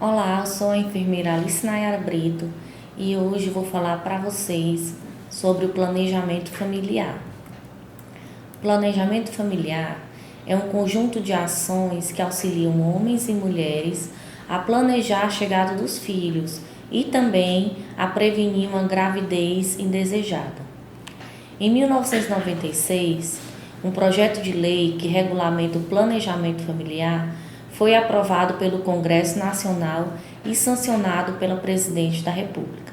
Olá, eu sou a enfermeira Alice Nayara Brito e hoje vou falar para vocês sobre o planejamento familiar. O planejamento familiar é um conjunto de ações que auxiliam homens e mulheres a planejar a chegada dos filhos e também a prevenir uma gravidez indesejada. Em 1996, um projeto de lei que regulamenta o planejamento familiar foi aprovado pelo Congresso Nacional e sancionado pela Presidente da República.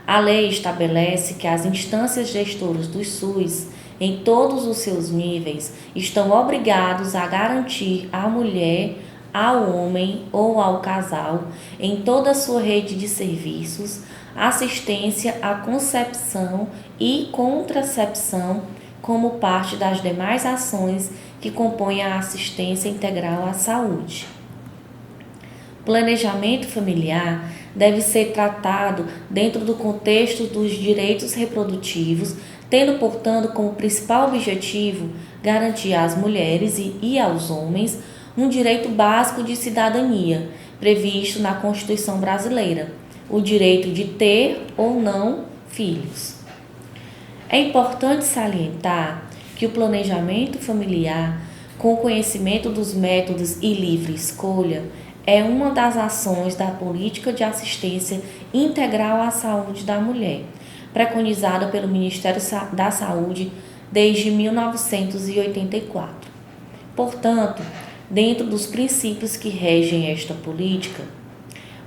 A lei estabelece que as instâncias gestoras do SUS, em todos os seus níveis, estão obrigados a garantir à mulher, ao homem ou ao casal, em toda a sua rede de serviços, assistência à concepção e contracepção como parte das demais ações que compõem a assistência integral à saúde. Planejamento familiar deve ser tratado dentro do contexto dos direitos reprodutivos, tendo, portanto, como principal objetivo garantir às mulheres e aos homens um direito básico de cidadania, previsto na Constituição brasileira, o direito de ter ou não filhos. É importante salientar que o planejamento familiar, com conhecimento dos métodos e livre escolha, é uma das ações da política de assistência integral à saúde da mulher, preconizada pelo Ministério da Saúde desde 1984. Portanto, dentro dos princípios que regem esta política,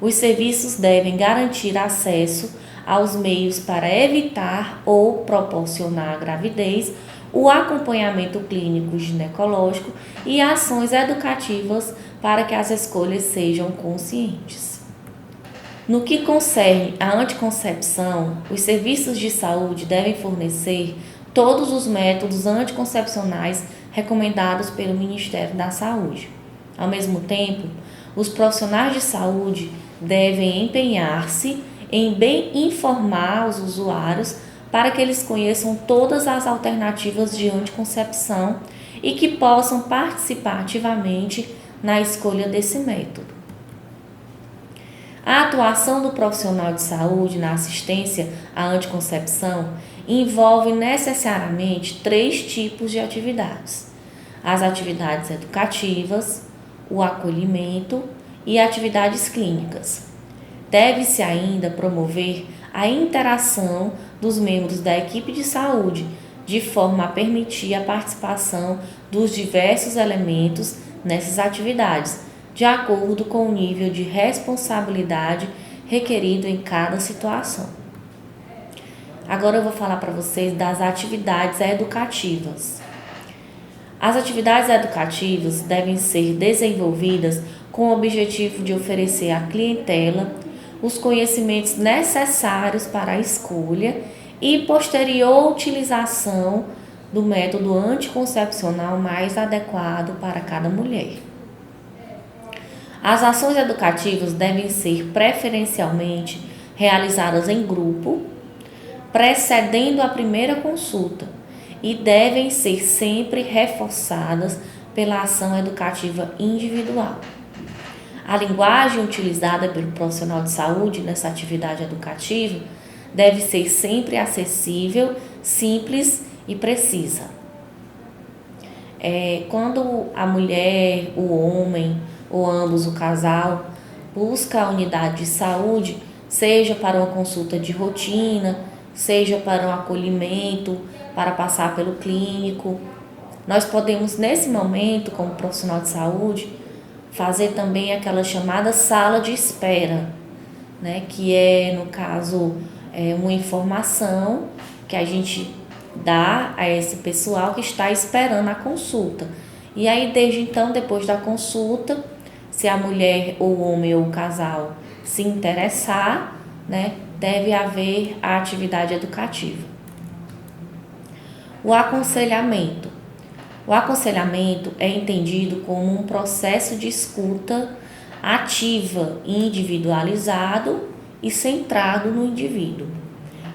os serviços devem garantir acesso aos meios para evitar ou proporcionar a gravidez, o acompanhamento clínico ginecológico e ações educativas para que as escolhas sejam conscientes. No que concerne à anticoncepção, os serviços de saúde devem fornecer todos os métodos anticoncepcionais recomendados pelo Ministério da Saúde. Ao mesmo tempo, os profissionais de saúde devem empenhar-se em bem informar os usuários para que eles conheçam todas as alternativas de anticoncepção e que possam participar ativamente na escolha desse método. A atuação do profissional de saúde na assistência à anticoncepção envolve necessariamente 3 tipos de atividades: as atividades educativas, o acolhimento e atividades clínicas. Deve-se ainda promover a interação dos membros da equipe de saúde, de forma a permitir a participação dos diversos elementos nessas atividades, de acordo com o nível de responsabilidade requerido em cada situação. Agora eu vou falar para vocês das atividades educativas. As atividades educativas devem ser desenvolvidas com o objetivo de oferecer à clientela os conhecimentos necessários para a escolha e posterior utilização do método anticoncepcional mais adequado para cada mulher. As ações educativas devem ser preferencialmente realizadas em grupo, precedendo a primeira consulta, e devem ser sempre reforçadas pela ação educativa individual. A linguagem utilizada pelo profissional de saúde nessa atividade educativa deve ser sempre acessível, simples e precisa. Quando a mulher, o homem ou ambos o casal busca a unidade de saúde, seja para uma consulta de rotina, seja para um acolhimento, para passar pelo clínico, nós podemos nesse momento, como profissional de saúde, fazer também aquela chamada sala de espera, né? Que é, no caso, uma informação que a gente dá a esse pessoal que está esperando a consulta. E aí, desde então, depois da consulta, se a mulher, ou o homem ou o casal se interessar, né, deve haver a atividade educativa. O aconselhamento. O aconselhamento é entendido como um processo de escuta ativa, individualizado e centrado no indivíduo.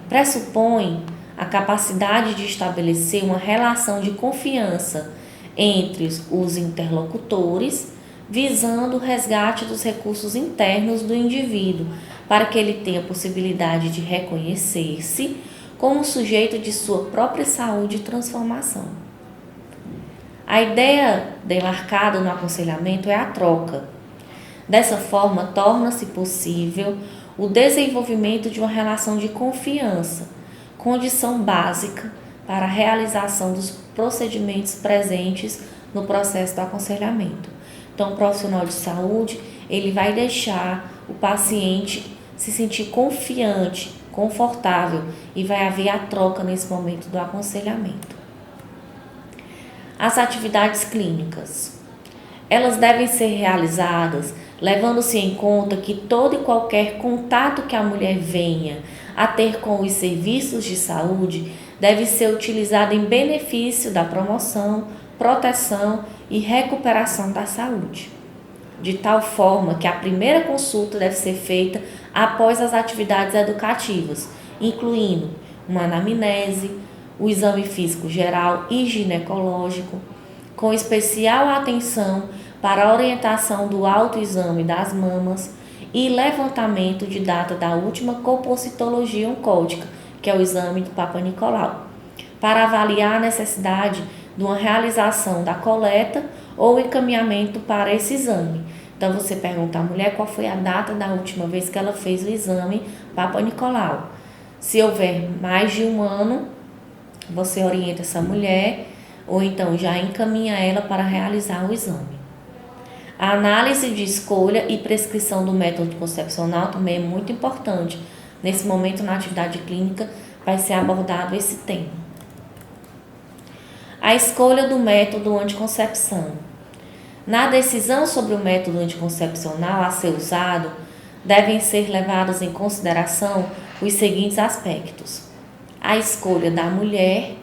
Pressupõe a capacidade de estabelecer uma relação de confiança entre os interlocutores, visando o resgate dos recursos internos do indivíduo, para que ele tenha a possibilidade de reconhecer-se como sujeito de sua própria saúde e transformação. A ideia demarcada no aconselhamento é a troca. Dessa forma, torna-se possível o desenvolvimento de uma relação de confiança, condição básica para a realização dos procedimentos presentes no processo do aconselhamento. Então, o profissional de saúde, ele vai deixar o paciente se sentir confiante, confortável, e vai haver a troca nesse momento do aconselhamento. As atividades clínicas. Elas devem ser realizadas levando-se em conta que todo e qualquer contato que a mulher venha a ter com os serviços de saúde deve ser utilizado em benefício da promoção, proteção e recuperação da saúde, de tal forma que a primeira consulta deve ser feita após as atividades educativas, incluindo uma anamnese, o exame físico geral e ginecológico, com especial atenção para a orientação do autoexame das mamas e levantamento de data da última colpocitologia oncótica, que é o exame do Papa Nicolau, para avaliar a necessidade de uma realização da coleta ou encaminhamento para esse exame. Então, você pergunta à mulher qual foi a data da última vez que ela fez o exame Papa Nicolau. Se houver mais de um ano, você orienta essa mulher ou então já encaminha ela para realizar o exame. A análise de escolha e prescrição do método anticoncepcional também é muito importante. Nesse momento, na atividade clínica, vai ser abordado esse tema. A escolha do método anticoncepção. Na decisão sobre o método anticoncepcional a ser usado, devem ser levados em consideração os seguintes aspectos: a escolha da mulher,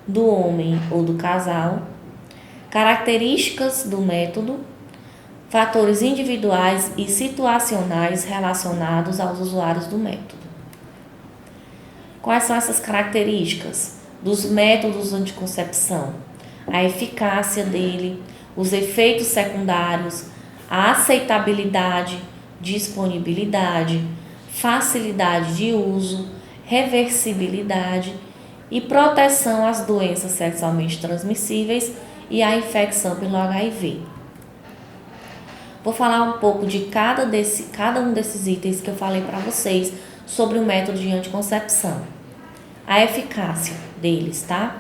do homem ou do casal, características do método, fatores individuais e situacionais relacionados aos usuários do método. Quais são essas características dos métodos de anticoncepção? A eficácia dele, os efeitos secundários, a aceitabilidade, disponibilidade, facilidade de uso, reversibilidade e proteção às doenças sexualmente transmissíveis e à infecção pelo HIV. Vou falar um pouco de cada um desses itens que eu falei para vocês sobre o método de anticoncepção. A eficácia deles, tá?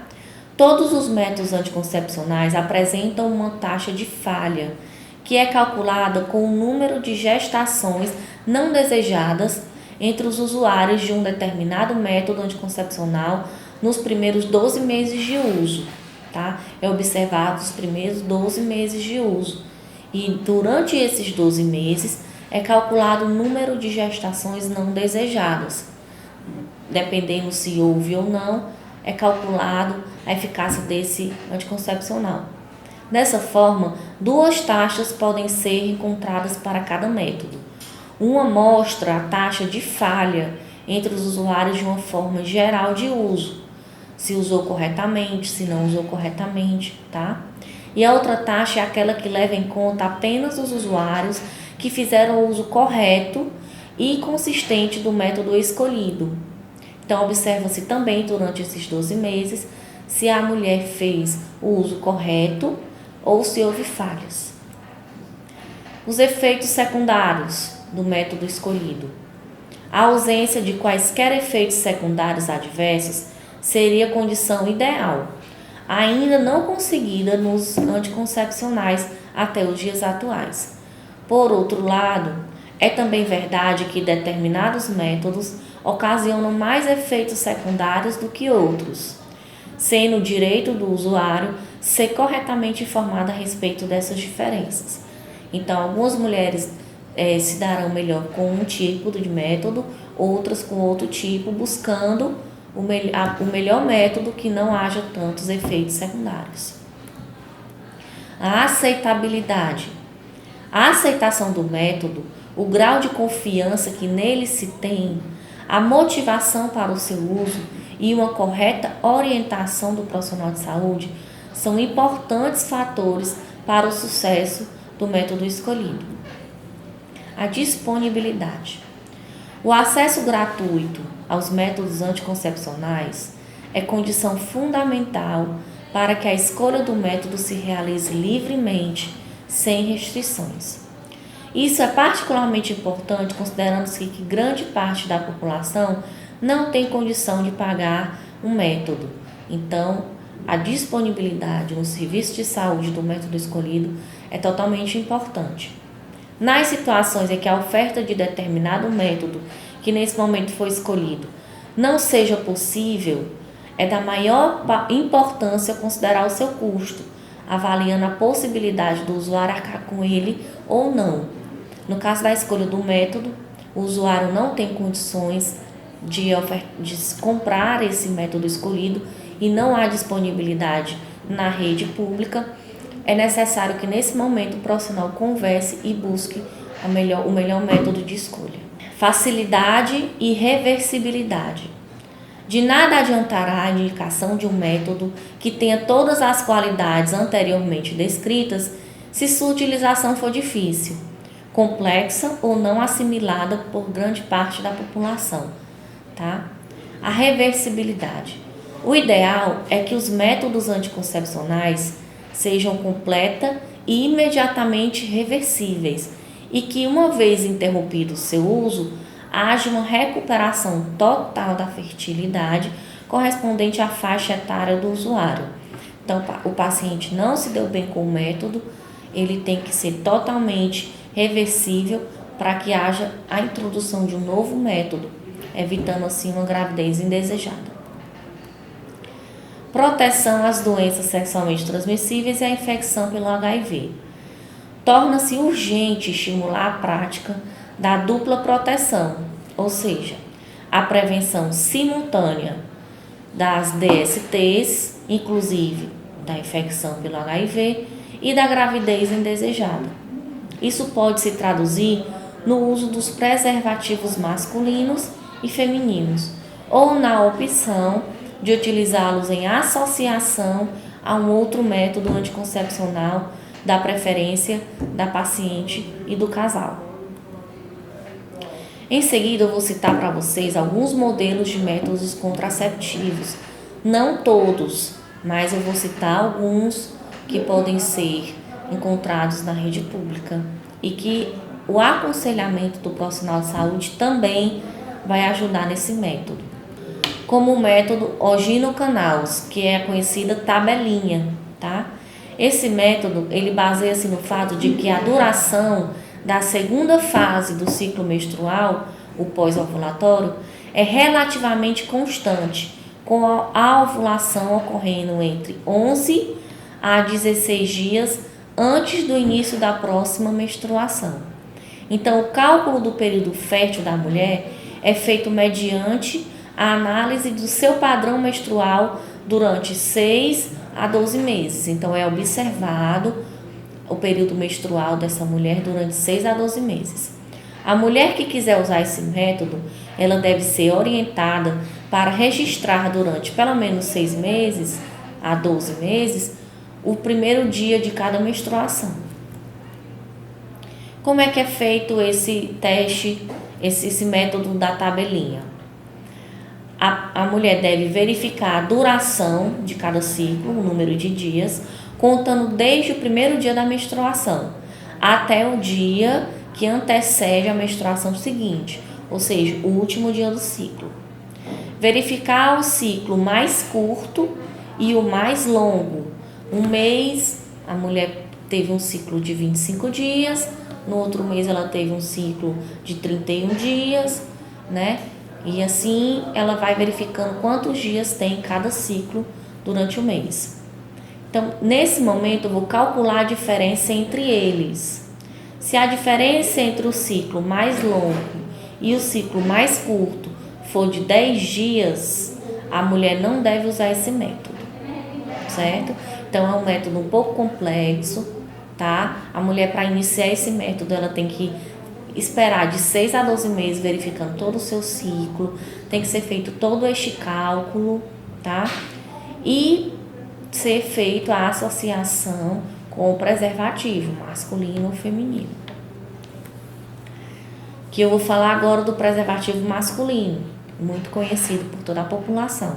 Todos os métodos anticoncepcionais apresentam uma taxa de falha, que é calculada com o número de gestações não desejadas entre os usuários de um determinado método anticoncepcional nos primeiros 12 meses de uso, tá? É observado os primeiros 12 meses de uso. E durante esses 12 meses é calculado o número de gestações não desejadas. Dependendo se houve ou não, é calculado a eficácia desse anticoncepcional. Dessa forma, duas taxas podem ser encontradas para cada método. Uma mostra a taxa de falha entre os usuários de uma forma geral de uso, se usou corretamente, se não usou corretamente, tá? E a outra taxa é aquela que leva em conta apenas os usuários que fizeram o uso correto e consistente do método escolhido. Então, observa-se também durante esses 12 meses se a mulher fez o uso correto ou se houve falhas. Os efeitos secundários do método escolhido. A ausência de quaisquer efeitos secundários adversos seria a condição ideal, ainda não conseguida nos anticoncepcionais até os dias atuais. Por outro lado, é também verdade que determinados métodos ocasionam mais efeitos secundários do que outros, sendo o direito do usuário ser corretamente informado a respeito dessas diferenças. Então, algumas mulheres se darão melhor com um tipo de método, outras com outro tipo, buscando o melhor método que não haja tantos efeitos secundários. A aceitabilidade. A aceitação do método, o grau de confiança que nele se tem, a motivação para o seu uso e uma correta orientação do profissional de saúde são importantes fatores para o sucesso do método escolhido. A disponibilidade. O acesso gratuito aos métodos anticoncepcionais é condição fundamental para que a escolha do método se realize livremente, sem restrições. Isso é particularmente importante considerando-se que grande parte da população não tem condição de pagar um método. Então, a disponibilidade no serviço de saúde do método escolhido é totalmente importante. Nas situações em que a oferta de determinado método que nesse momento foi escolhido não seja possível, é da maior importância considerar o seu custo, avaliando a possibilidade do usuário arcar com ele ou não. No caso da escolha do método, o usuário não tem condições de comprar esse método escolhido e não há disponibilidade na rede pública, é necessário que nesse momento o profissional converse e busque o melhor método de escolha. Facilidade e reversibilidade. De nada adiantará a indicação de um método que tenha todas as qualidades anteriormente descritas se sua utilização for difícil, complexa ou não assimilada por grande parte da população. Tá? A reversibilidade. O ideal é que os métodos anticoncepcionais sejam completa e imediatamente reversíveis e que, uma vez interrompido o seu uso, haja uma recuperação total da fertilidade correspondente à faixa etária do usuário. Então, o paciente não se deu bem com o método, ele tem que ser totalmente reversível para que haja a introdução de um novo método, evitando assim uma gravidez indesejada. Proteção às doenças sexualmente transmissíveis e à infecção pelo HIV. Torna-se urgente estimular a prática da dupla proteção, ou seja, a prevenção simultânea das DSTs, inclusive da infecção pelo HIV e da gravidez indesejada. Isso pode se traduzir no uso dos preservativos masculinos e femininos, ou na opção de utilizá-los em associação a um outro método anticoncepcional da preferência da paciente e do casal. Em seguida, eu vou citar para vocês alguns modelos de métodos contraceptivos. Não todos, mas eu vou citar alguns que podem ser encontrados na rede pública e que o aconselhamento do profissional de saúde também vai ajudar nesse método. Como o método Ogino-Canals, que é a conhecida tabelinha, tá? Esse método, ele baseia-se no fato de que a duração da segunda fase do ciclo menstrual, o pós-ovulatório, é relativamente constante, com a ovulação ocorrendo entre 11 a 16 dias antes do início da próxima menstruação. Então, o cálculo do período fértil da mulher é feito mediante a análise do seu padrão menstrual durante 6 a 12 meses. Então, é observado o período menstrual dessa mulher durante 6 a 12 meses. A mulher que quiser usar esse método, ela deve ser orientada para registrar durante pelo menos 6 meses a 12 meses o primeiro dia de cada menstruação. Como é que é feito esse teste, esse método da tabelinha? A mulher deve verificar a duração de cada ciclo, o número de dias, contando desde o primeiro dia da menstruação até o dia que antecede a menstruação seguinte, ou seja, o último dia do ciclo. Verificar o ciclo mais curto e o mais longo. Um mês, a mulher teve um ciclo de 25 dias, no outro mês ela teve um ciclo de 31 dias, né? E assim ela vai verificando quantos dias tem cada ciclo durante o mês. Então, nesse momento, eu vou calcular a diferença entre eles. Se a diferença entre o ciclo mais longo e o ciclo mais curto for de 10 dias, a mulher não deve usar esse método, certo? Então, é um método um pouco complexo, tá? A mulher, para iniciar esse método, ela tem que esperar de 6 a 12 meses verificando todo o seu ciclo, tem que ser feito todo este cálculo, tá? E ser feito a associação com o preservativo masculino ou feminino. Que eu vou falar agora do preservativo masculino, muito conhecido por toda a população.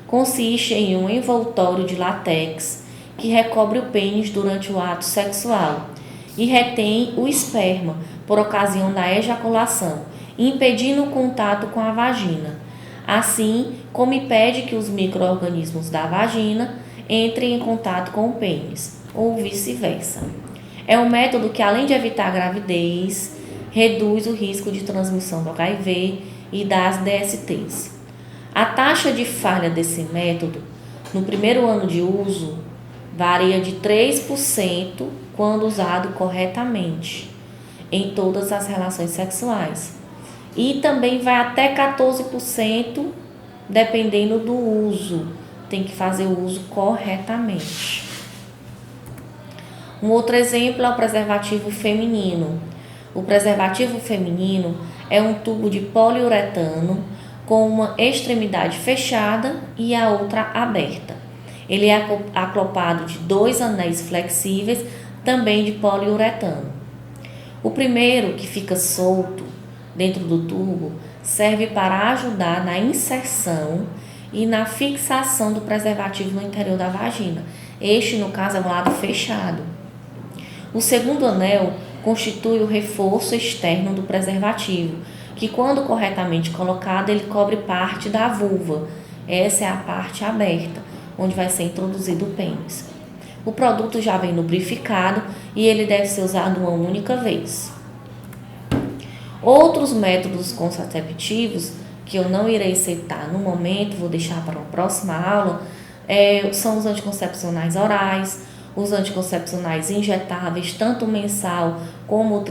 Consiste em um envoltório de látex que recobre o pênis durante o ato sexual e retém o esperma por ocasião da ejaculação, impedindo o contato com a vagina, assim como impede que os micro-organismos da vagina entrem em contato com o pênis, ou vice-versa. É um método que, além de evitar a gravidez, reduz o risco de transmissão do HIV e das DSTs. A taxa de falha desse método, no primeiro ano de uso, varia de 3% quando usado corretamente em todas as relações sexuais. E também vai até 14% dependendo do uso. Tem que fazer o uso corretamente. Um outro exemplo é o preservativo feminino. O preservativo feminino é um tubo de poliuretano com uma extremidade fechada e a outra aberta. Ele é acoplado de 2 anéis flexíveis, também de poliuretano. O primeiro, que fica solto dentro do tubo, serve para ajudar na inserção e na fixação do preservativo no interior da vagina. Este, no caso, é um lado fechado. O segundo anel constitui o reforço externo do preservativo, que, quando corretamente colocado, ele cobre parte da vulva. Essa é a parte aberta, onde vai ser introduzido o pênis. O produto já vem lubrificado e ele deve ser usado uma única vez. Outros métodos contraceptivos, que eu não irei citar no momento, vou deixar para uma próxima aula, são os anticoncepcionais orais, os anticoncepcionais injetáveis, tanto mensal como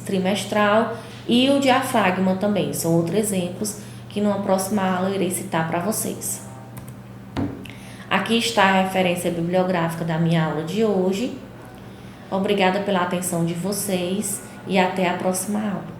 trimestral, e o diafragma também. São outros exemplos que numa próxima aula eu irei citar para vocês. Aqui está a referência bibliográfica da minha aula de hoje. Obrigada pela atenção de vocês e até a próxima aula.